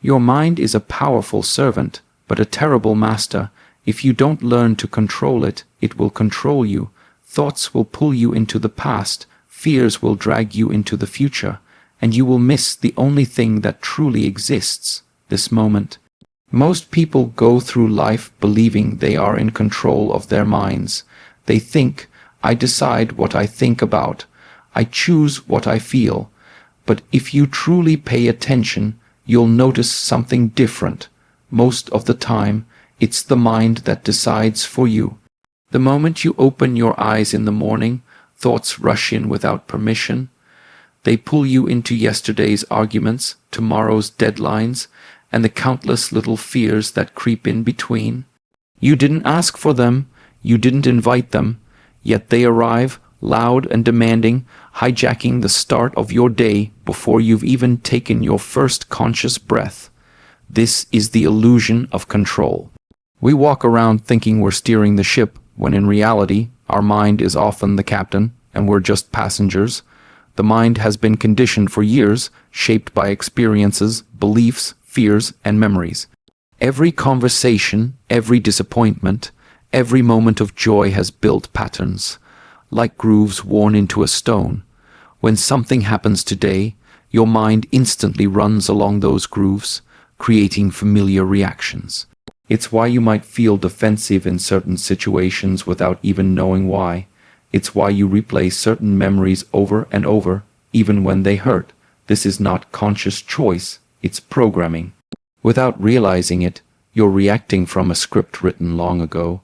Your mind is a powerful servant, but a terrible master. If you don't learn to control it, it will control you. Thoughts will pull you into the past, fears will drag you into the future, and you will miss the only thing that truly exists, this moment. Most people go through life believing they are in control of their minds. They think, I decide what I think about. I choose what I feel. But if you truly pay attention, you'll notice something different. Most of the time, it's the mind that decides for you. The moment you open your eyes in the morning, thoughts rush in without permission. They pull you into yesterday's arguments, tomorrow's deadlines, and the countless little fears that creep in between. You didn't ask for them, you didn't invite them, yet they arrive, loud and demanding, hijacking the start of your day before you've even taken your first conscious breath. This is the illusion of control. We walk around thinking we're steering the ship, when in reality, our mind is often the captain, and we're just passengers. The mind has been conditioned for years, shaped by experiences, beliefs, fears, and memories. Every conversation, every disappointment, every moment of joy has built patterns, like grooves worn into a stone. When something happens today, your mind instantly runs along those grooves, creating familiar reactions. It's why you might feel defensive in certain situations without even knowing why. It's why you replay certain memories over and over, even when they hurt. This is not conscious choice, it's programming. Without realizing it, you're reacting from a script written long ago.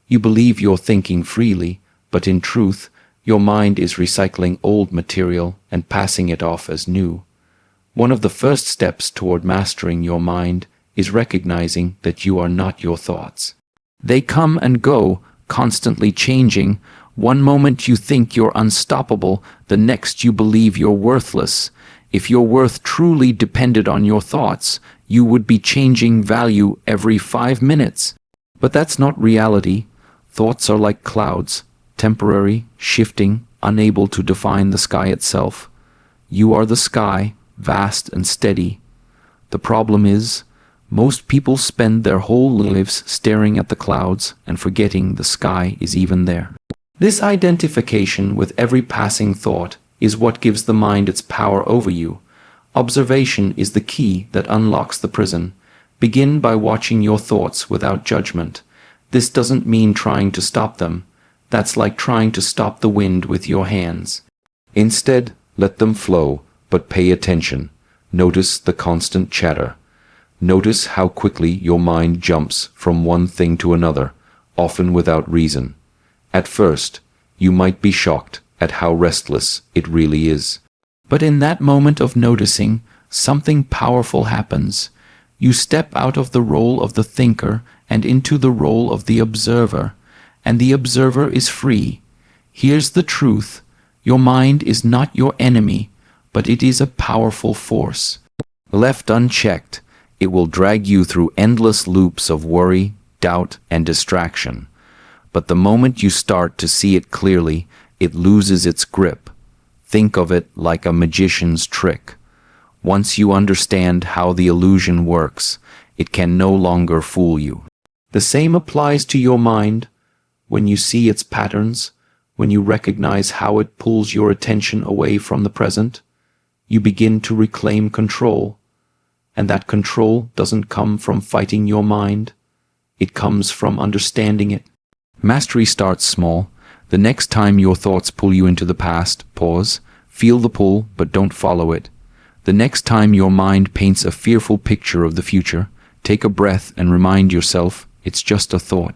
You believe you're thinking freely, but in truth, your mind is recycling old material and passing it off as new. One of the first steps toward mastering your mind is recognizing that you are not your thoughts. They come and go, constantly changing. One moment you think you're unstoppable, the next you believe you're worthless. If your worth truly depended on your thoughts, you would be changing value every 5 minutes. But that's not reality. Thoughts are like clouds, temporary, shifting, unable to define the sky itself. You are the sky, vast and steady. The problem is, most people spend their whole lives staring at the clouds and forgetting the sky is even there. This identification with every passing thought is what gives the mind its power over you. Observation is the key that unlocks the prison. Begin by watching your thoughts without judgment. This doesn't mean trying to stop them. That's like trying to stop the wind with your hands. Instead, let them flow, but pay attention. Notice the constant chatter. Notice how quickly your mind jumps from one thing to another, often without reason. At first, you might be shocked at how restless it really is. But in that moment of noticing, something powerful happens. You step out of the role of the thinker and into the role of the observer, and the observer is free. Here's the truth. Your mind is not your enemy, but it is a powerful force. Left unchecked, it will drag you through endless loops of worry, doubt, and distraction. But the moment you start to see it clearly, it loses its grip. Think of it like a magician's trick. Once you understand how the illusion works, it can no longer fool you. The same applies to your mind. When you see its patterns, when you recognize how it pulls your attention away from the present, you begin to reclaim control. And that control doesn't come from fighting your mind. It comes from understanding it. Mastery starts small. The next time your thoughts pull you into the past, pause, feel the pull, but don't follow it. The next time your mind paints a fearful picture of the future, take a breath and remind yourself it's just a thought.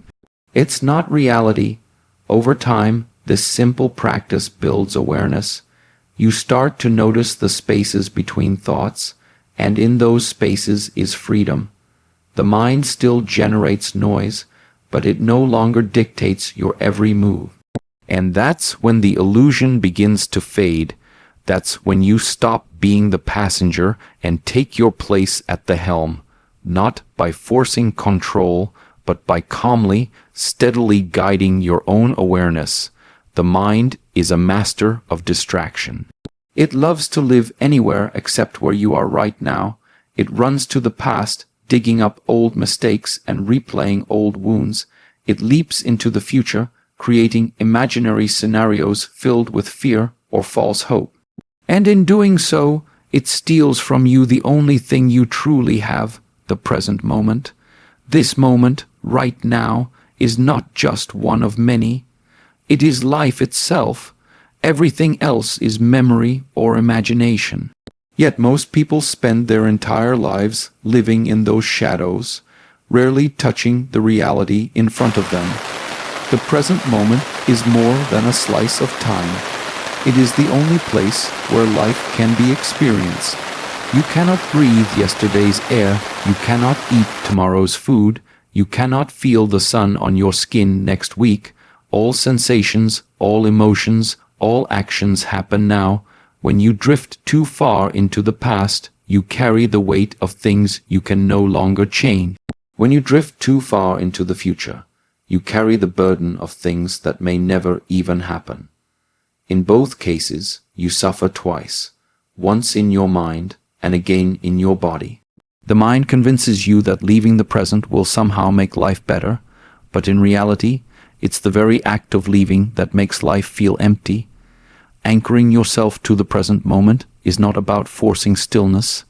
It's not reality. Over time, this simple practice builds awareness. You start to notice the spaces between thoughts, and in those spaces is freedom. The mind still generates noise, but it no longer dictates your every move. And that's when the illusion begins to fade. That's when you stop being the passenger and take your place at the helm, not by forcing control, but by calmly, steadily guiding your own awareness. The mind is a master of distraction. It loves to live anywhere except where you are right now. It runs to the past, digging up old mistakes and replaying old wounds. It leaps into the future, creating imaginary scenarios filled with fear or false hope. And in doing so, it steals from you the only thing you truly have, the present moment. This moment, right now, is not just one of many. It is life itself. Everything else is memory or imagination. Yet most people spend their entire lives living in those shadows, rarely touching the reality in front of them. The present moment is more than a slice of time. It is the only place where life can be experienced. You cannot breathe yesterday's air. You cannot eat tomorrow's food. You cannot feel the sun on your skin next week. All sensations, all emotions, all actions happen now. When you drift too far into the past, you carry the weight of things you can no longer change. When you drift too far into the future, you carry the burden of things that may never even happen. In both cases, you suffer twice, once in your mind and again in your body. The mind convinces you that leaving the present will somehow make life better, but in reality, it's the very act of leaving that makes life feel empty. Anchoring yourself to the present moment is not about forcing stillness,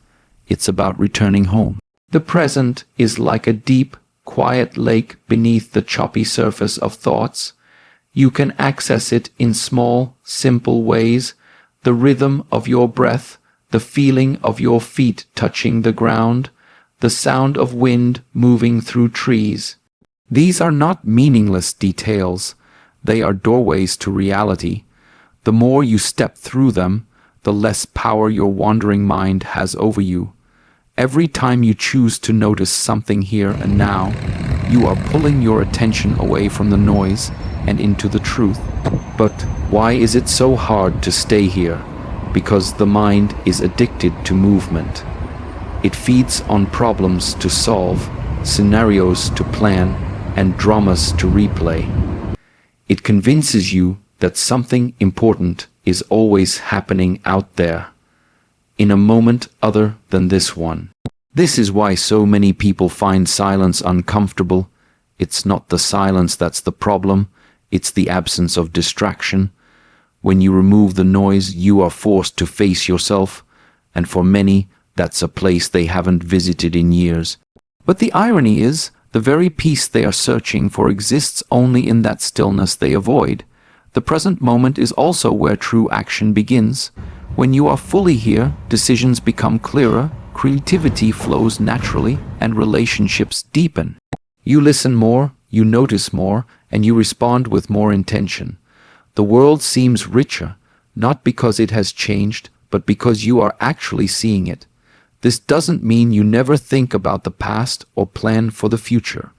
it's about returning home. The present is like a deep, quiet lake beneath the choppy surface of thoughts. You can access it in small, simple ways: the rhythm of your breath, the feeling of your feet touching the ground, the sound of wind moving through trees. These are not meaningless details. They are doorways to reality. The more you step through them, the less power your wandering mind has over you. Every time you choose to notice something here and now, you are pulling your attention away from the noise and into the truth. But why is it so hard to stay here? Because the mind is addicted to movement. It feeds on problems to solve, scenarios to plan, and dramas to replay. It convinces you that something important is always happening out there, in a moment other than this one. This is why so many people find silence uncomfortable. It's not the silence that's the problem, it's the absence of distraction. When you remove the noise, you are forced to face yourself, and for many, that's a place they haven't visited in years. But the irony is, the very peace they are searching for exists only in that stillness they avoid. The present moment is also where true action begins. When you are fully here, decisions become clearer, creativity flows naturally, and relationships deepen. You listen more, you notice more, and you respond with more intention. The world seems richer, not because it has changed, but because you are actually seeing it. This doesn't mean you never think about the past or plan for the future.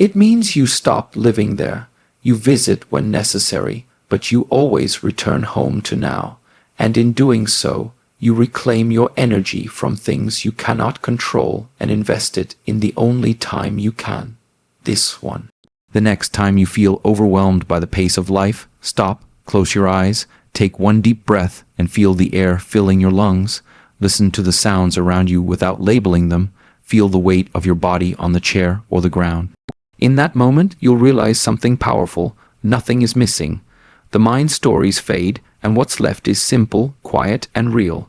It means you stop living there. You visit when necessary, but you always return home to now. And in doing so, you reclaim your energy from things you cannot control and invest it in the only time you can. This one. The next time you feel overwhelmed by the pace of life, stop, close your eyes, take one deep breath and feel the air filling your lungs. Listen to the sounds around you without labeling them. Feel the weight of your body on the chair or the ground. In that moment, you'll realize something powerful. Nothing is missing. The mind's stories fade, and what's left is simple, quiet, and real.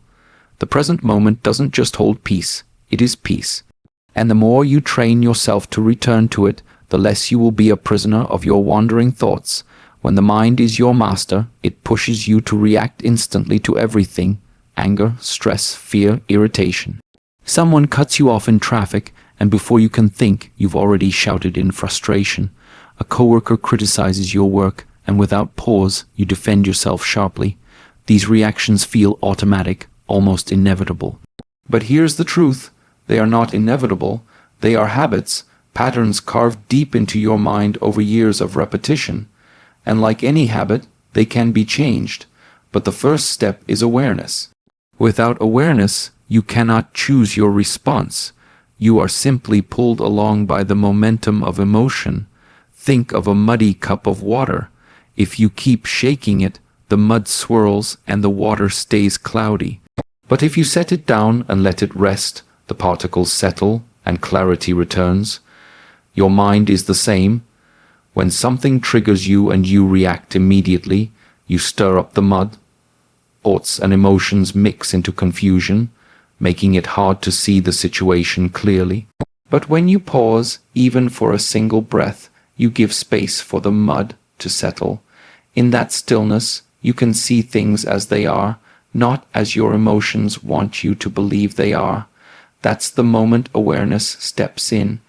The present moment doesn't just hold peace, it is peace. And the more you train yourself to return to it, the less you will be a prisoner of your wandering thoughts. When the mind is your master, it pushes you to react instantly to everything: anger, stress, fear, irritation. Someone cuts you off in traffic, and before you can think, you've already shouted in frustration. A coworker criticizes your work, and without pause, you defend yourself sharply. These reactions feel automatic, almost inevitable. But here's the truth: they are not inevitable. They are habits, patterns carved deep into your mind over years of repetition. And like any habit, they can be changed. But the first step is awareness. Without awareness, you cannot choose your response. You are simply pulled along by the momentum of emotion. Think of a muddy cup of water. If you keep shaking it, the mud swirls and the water stays cloudy. But if you set it down and let it rest, The particles settle and clarity returns. Your mind is the same. When something triggers you and you react immediately, you stir up the mud. Thoughts and emotions mix into confusion, making it hard to see the situation clearly. But when you pause, even for a single breath, you give space for the mud to settle. In that stillness, you can see things as they are, not as your emotions want you to believe they are. That's the moment awareness steps in.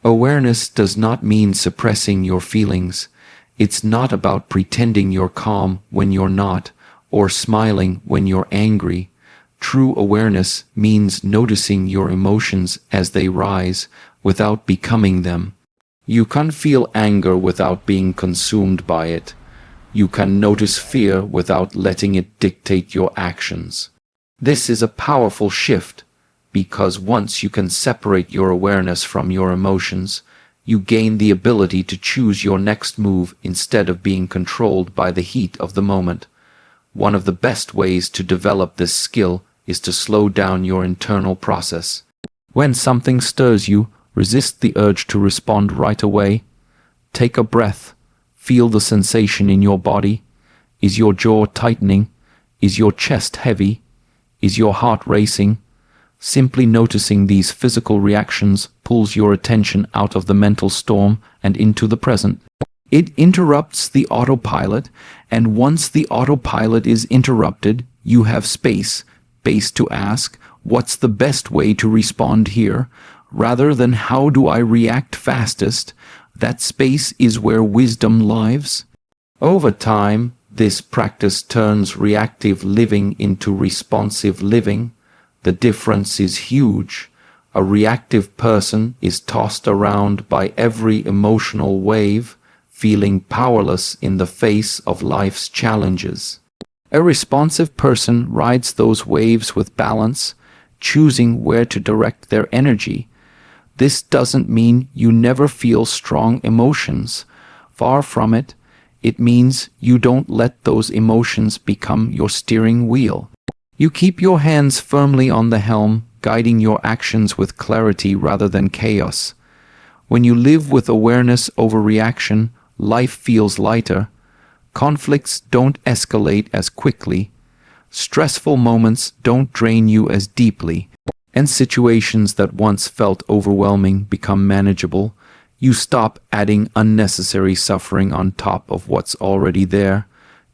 Awareness does not mean suppressing your feelings. It's not about pretending you're calm when you're not, or smiling when you're angry. True awareness means noticing your emotions as they rise, without becoming them. You can feel anger without being consumed by it. You can notice fear without letting it dictate your actions. This is a powerful shift, because once you can separate your awareness from your emotions, you gain the ability to choose your next move instead of being controlled by the heat of the moment. One of the best ways to develop this skill is to slow down your internal process. When something stirs you, resist the urge to respond right away. Take a breath. Feel the sensation in your body. Is your jaw tightening? Is your chest heavy? Is your heart racing? Simply noticing these physical reactions pulls your attention out of the mental storm and into the present. It interrupts the autopilot, and once the autopilot is interrupted, you have space to ask, what's the best way to respond here, rather than how do I react fastest. That space is where wisdom lives. Over time, this practice turns reactive living into responsive living. The difference is huge. A reactive person is tossed around by every emotional wave, feeling powerless in the face of life's challenges. A responsive person rides those waves with balance, choosing where to direct their energy. This doesn't mean you never feel strong emotions. Far from it. It means you don't let those emotions become your steering wheel. You keep your hands firmly on the helm, guiding your actions with clarity rather than chaos. When you live with awareness over reaction, life feels lighter. Conflicts don't escalate as quickly. Stressful moments don't drain you as deeply. And situations that once felt overwhelming become manageable. You stop adding unnecessary suffering on top of what's already there.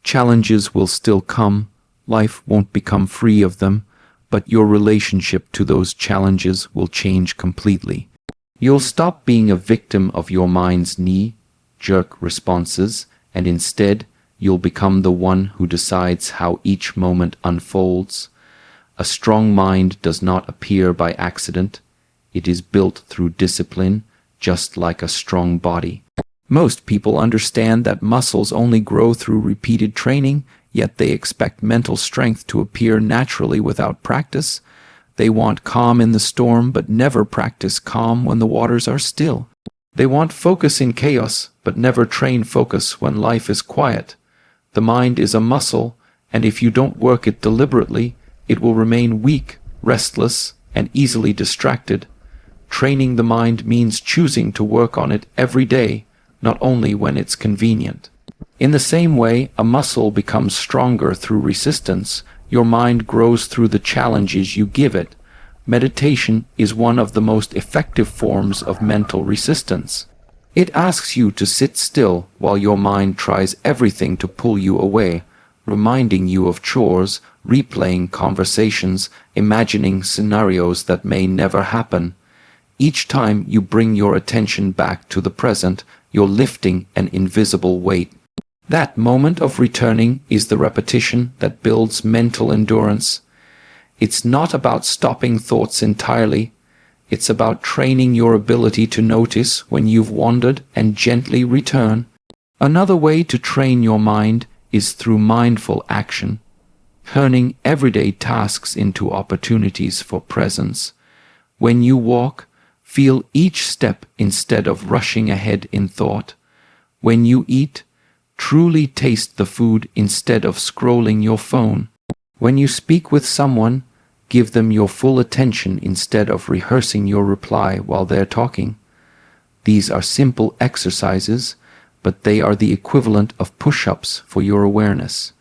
Challenges will still come. Life won't become free of them, but your relationship to those challenges will change completely. You'll stop being a victim of your mind's knee-jerk responses, and instead, you'll become the one who decides how each moment unfolds. A strong mind does not appear by accident. It is built through discipline, just like a strong body. Most people understand that muscles only grow through repeated training, yet they expect mental strength to appear naturally without practice. They want calm in the storm, but never practice calm when the waters are still. They want focus in chaos, but never train focus when life is quiet. The mind is a muscle, and if you don't work it deliberately, it will remain weak, restless, and easily distracted. Training the mind means choosing to work on it every day, not only when it's convenient. In the same way, a muscle becomes stronger through resistance. Your mind grows through the challenges you give it. Meditation is one of the most effective forms of mental resistance. It asks you to sit still while your mind tries everything to pull you away, reminding you of chores, replaying conversations, imagining scenarios that may never happen. Each time you bring your attention back to the present, you're lifting an invisible weight. That moment of returning is the repetition that builds mental endurance. It's not about stopping thoughts entirely. It's about training your ability to notice when you've wandered and gently return. Another way to train your mind is through mindful action, turning everyday tasks into opportunities for presence. When you walk, feel each step instead of rushing ahead in thought. When you eat, truly taste the food instead of scrolling your phone. When you speak with someone, Give them your full attention instead of rehearsing your reply while they're talking. These are simple exercises, but they are the equivalent of push-ups for your awareness.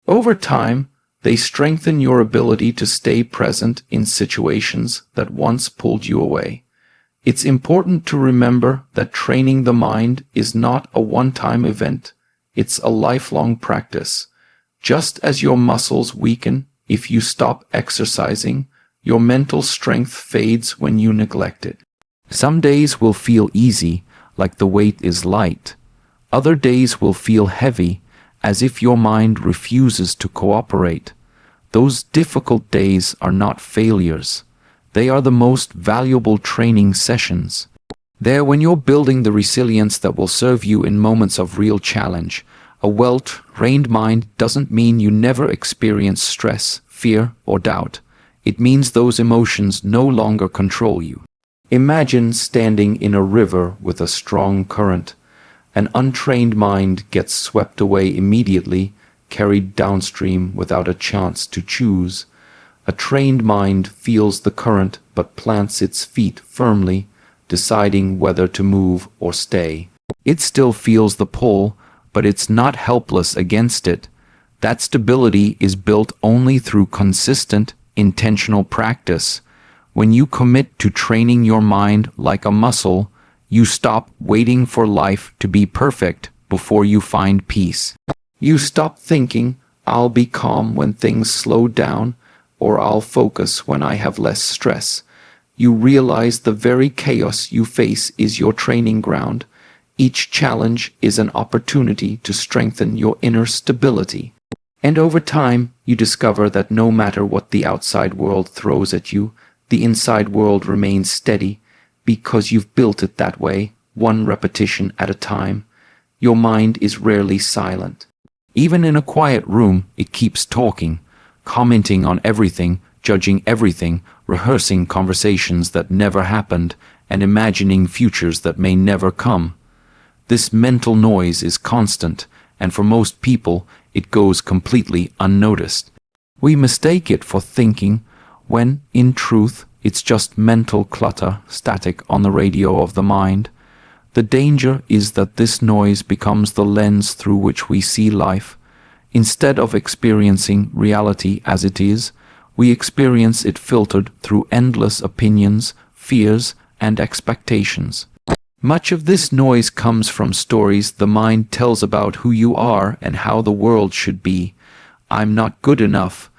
Over time, they strengthen your ability to stay present in situations that once pulled you away. It's important to remember that training the mind is not a one-time event. It's a lifelong practice. Just as your muscles weaken if you stop exercising, your mental strength fades when you neglect it. Some days will feel easy, like the weight is light. Other days will feel heavy, as if your mind refuses to cooperate. Those difficult days are not failures. They are the most valuable training sessions. They're when you're building the resilience that will serve you in moments of real challenge. A well-trained mind doesn't mean you never experience stress, fear, or doubt. It means those emotions no longer control you. Imagine standing in a river with a strong current. An untrained mind gets swept away immediately, carried downstream without a chance to choose. A trained mind feels the current but plants its feet firmly, deciding whether to move or stay. It still feels the pull, but it's not helpless against it. That stability is built only through consistent, intentional practice. When you commit to training your mind like a muscle, you stop waiting for life to be perfect before you find peace. You stop thinking, "I'll be calm when things slow down," or "I'll focus when I have less stress." You realize the very chaos you face is your training ground. Each challenge is an opportunity to strengthen your inner stability. And over time, you discover that no matter what the outside world throws at you, the inside world remains steady because you've built it that way, one repetition at a time. Your mind is rarely silent. Even in a quiet room, it keeps talking, commenting on everything, judging everything, rehearsing conversations that never happened, and imagining futures that may never come. This mental noise is constant, and for most people, it goes completely unnoticed. We mistake it for thinking, when, in truth, it's just mental clutter, static on the radio of the mind. The danger is that this noise becomes the lens through which we see life. Instead of experiencing reality as it is, we experience it filtered through endless opinions, fears, and expectations. Much of this noise comes from stories the mind tells about who you are and how the world should be. "I'm not good enough.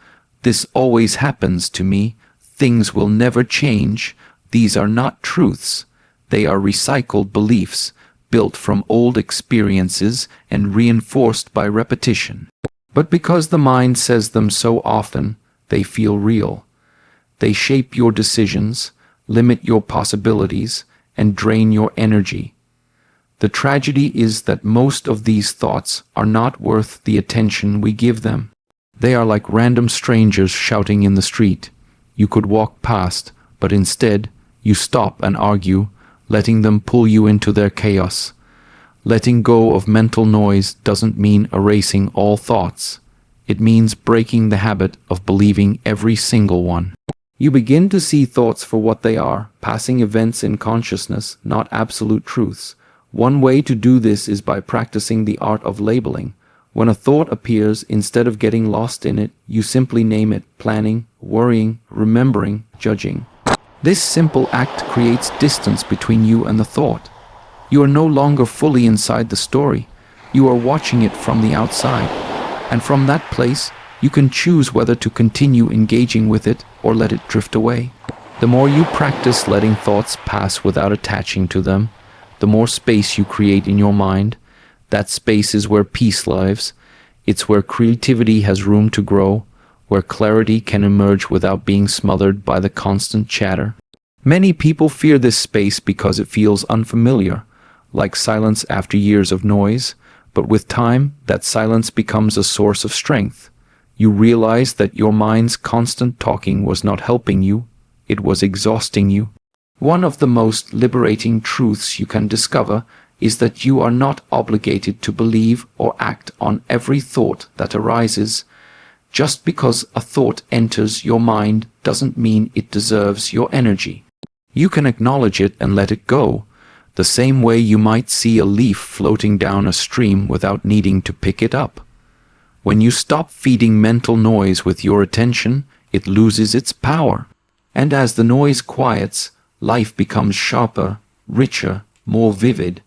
This always happens to me. Things will never change." These are not truths. They are recycled beliefs, built from old experiences and reinforced by repetition. But because the mind says them so often, they feel real. They shape your decisions, limit your possibilities, and drain your energy. The tragedy is that most of these thoughts are not worth the attention we give them. They are like random strangers shouting in the street. You could walk past, but instead, you stop and argue, letting them pull you into their chaos. Letting go of mental noise doesn't mean erasing all thoughts. It means breaking the habit of believing every single one. You begin to see thoughts for what they are, passing events in consciousness, not absolute truths. One way to do this is by practicing the art of labeling. When a thought appears, instead of getting lost in it, you simply name it: planning, worrying, remembering, judging. This simple act creates distance between you and the thought. You are no longer fully inside the story. You are watching it from the outside. And from that place, you can choose whether to continue engaging with it or let it drift away. The more you practice letting thoughts pass without attaching to them, the more space you create in your mind. That space is where peace lives. It's where creativity has room to grow, where clarity can emerge without being smothered by the constant chatter. Many people fear this space because it feels unfamiliar, like silence after years of noise, but with time, that silence becomes a source of strength. You realize that your mind's constant talking was not helping you, it was exhausting you. One of the most liberating truths you can discover is that you are not obligated to believe or act on every thought that arises. Just because a thought enters your mind doesn't mean it deserves your energy. You can acknowledge it and let it go, the same way you might see a leaf floating down a stream without needing to pick it up. When you stop feeding mental noise with your attention, it loses its power. And as the noise quiets, life becomes sharper, richer, more vivid,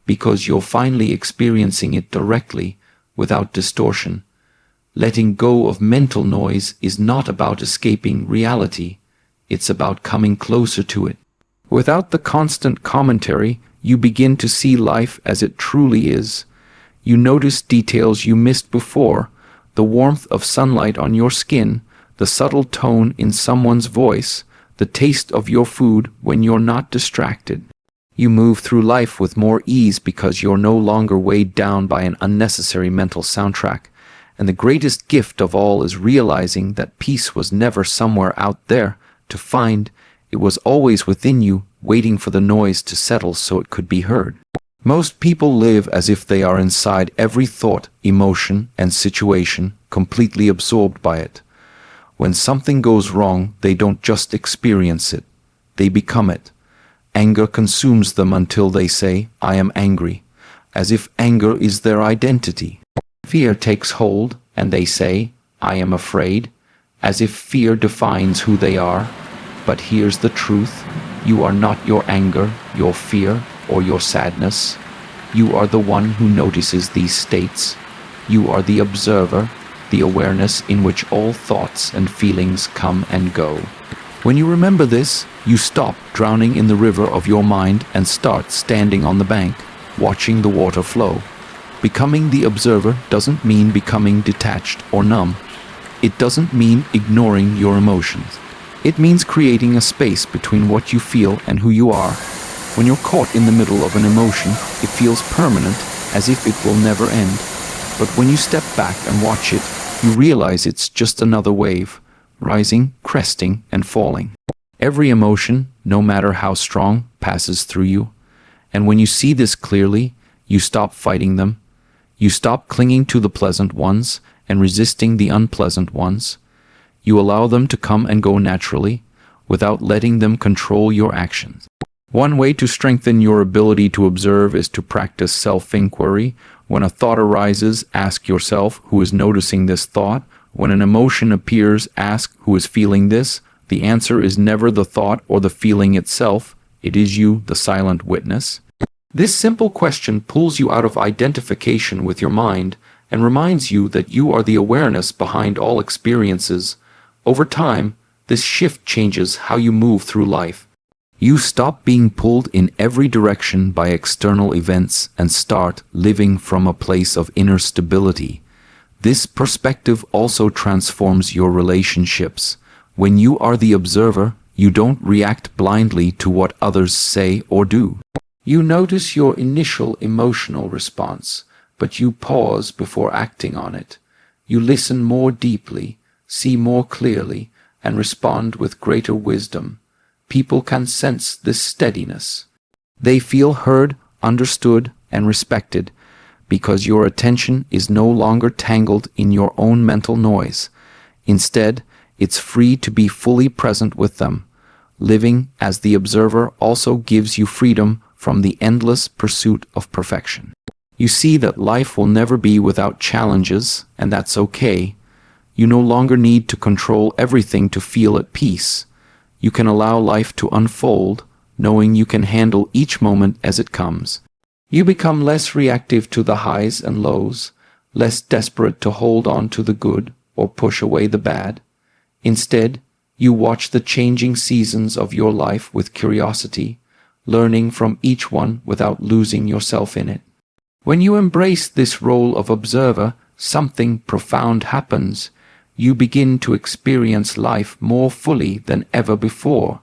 because you're finally experiencing it directly, without distortion. Letting go of mental noise is not about escaping reality. It's about coming closer to it. Without the constant commentary, you begin to see life as it truly is. You notice details you missed before, the warmth of sunlight on your skin, the subtle tone in someone's voice, the taste of your food when you're not distracted. You move through life with more ease because you're no longer weighed down by an unnecessary mental soundtrack. And the greatest gift of all is realizing that peace was never somewhere out there to find. It was always within you, waiting for the noise to settle so it could be heard. Most people live as if they are inside every thought, emotion, and situation, completely absorbed by it. When something goes wrong, they don't just experience it, they become it. Anger consumes them until they say, "I am angry," as if anger is their identity. Fear takes hold, and they say, "I am afraid," as if fear defines who they are. But here's the truth: you are not your anger, your fear, or your sadness. You are the one who notices these states. You are the observer, the awareness in which all thoughts and feelings come and go. When you remember this, you stop drowning in the river of your mind and start standing on the bank, watching the water flow. Becoming the observer doesn't mean becoming detached or numb. It doesn't mean ignoring your emotions. It means creating a space between what you feel and who you are. When you're caught in the middle of an emotion, it feels permanent, as if it will never end. But when you step back and watch it, you realize it's just another wave, rising, cresting, and falling. Every emotion, no matter how strong, passes through you. And when you see this clearly, you stop fighting them. You stop clinging to the pleasant ones and resisting the unpleasant ones. You allow them to come and go naturally, without letting them control your actions. One way to strengthen your ability to observe is to practice self-inquiry. When a thought arises, ask yourself, who is noticing this thought? When an emotion appears, ask, who is feeling this? The answer is never the thought or the feeling itself. It is you, the silent witness. This simple question pulls you out of identification with your mind and reminds you that you are the awareness behind all experiences. Over time, this shift changes how you move through life. You stop being pulled in every direction by external events and start living from a place of inner stability. This perspective also transforms your relationships. When you are the observer, you don't react blindly to what others say or do. You notice your initial emotional response, but you pause before acting on it. You listen more deeply, see more clearly, and respond with greater wisdom. People can sense this steadiness. They feel heard, understood, and respected, because your attention is no longer tangled in your own mental noise. Instead, it's free to be fully present with them. Living as the observer also gives you freedom from the endless pursuit of perfection. You see that life will never be without challenges, and that's okay. You no longer need to control everything to feel at peace. You can allow life to unfold, knowing you can handle each moment as it comes. You become less reactive to the highs and lows, less desperate to hold on to the good or push away the bad. Instead, you watch the changing seasons of your life with curiosity, learning from each one without losing yourself in it. When you embrace this role of observer, something profound happens. You begin to experience life more fully than ever before.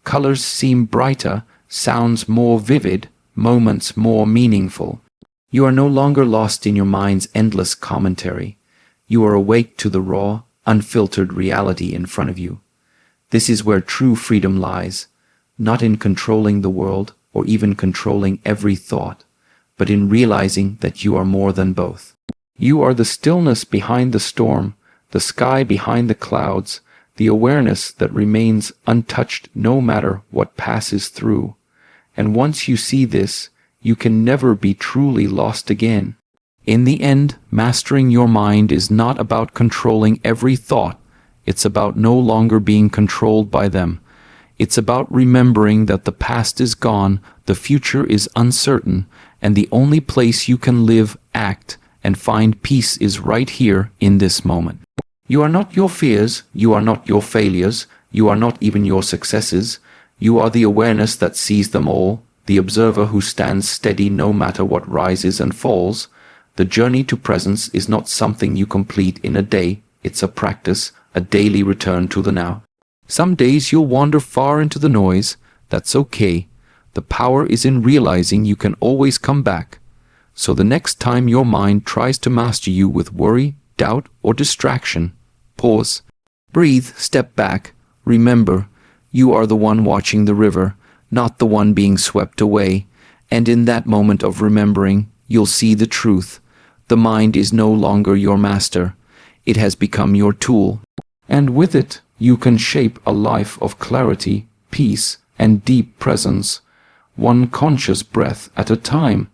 Colors seem brighter, sounds more vivid, moments more meaningful. You are no longer lost in your mind's endless commentary. You are awake to the raw, unfiltered reality in front of you. This is where true freedom lies, not in controlling the world or even controlling every thought, but in realizing that you are more than both. You are the stillness behind the storm, the sky behind the clouds, the awareness that remains untouched no matter what passes through. And once you see this, you can never be truly lost again. In the end, mastering your mind is not about controlling every thought. It's about no longer being controlled by them. It's about remembering that the past is gone, the future is uncertain, and the only place you can live, act, and find peace is right here in this moment. You are not your fears, you are not your failures, you are not even your successes. You are the awareness that sees them all, the observer who stands steady no matter what rises and falls. The journey to presence is not something you complete in a day, it's a practice, a daily return to the now. Some days you'll wander far into the noise. That's okay. The power is in realizing you can always come back. So the next time your mind tries to master you with worry, doubt, or distraction, pause, breathe, step back. Remember, you are the one watching the river, not the one being swept away. And in that moment of remembering, you'll see the truth. The mind is no longer your master. It has become your tool. And with it, you can shape a life of clarity, peace, and deep presence, one conscious breath at a time.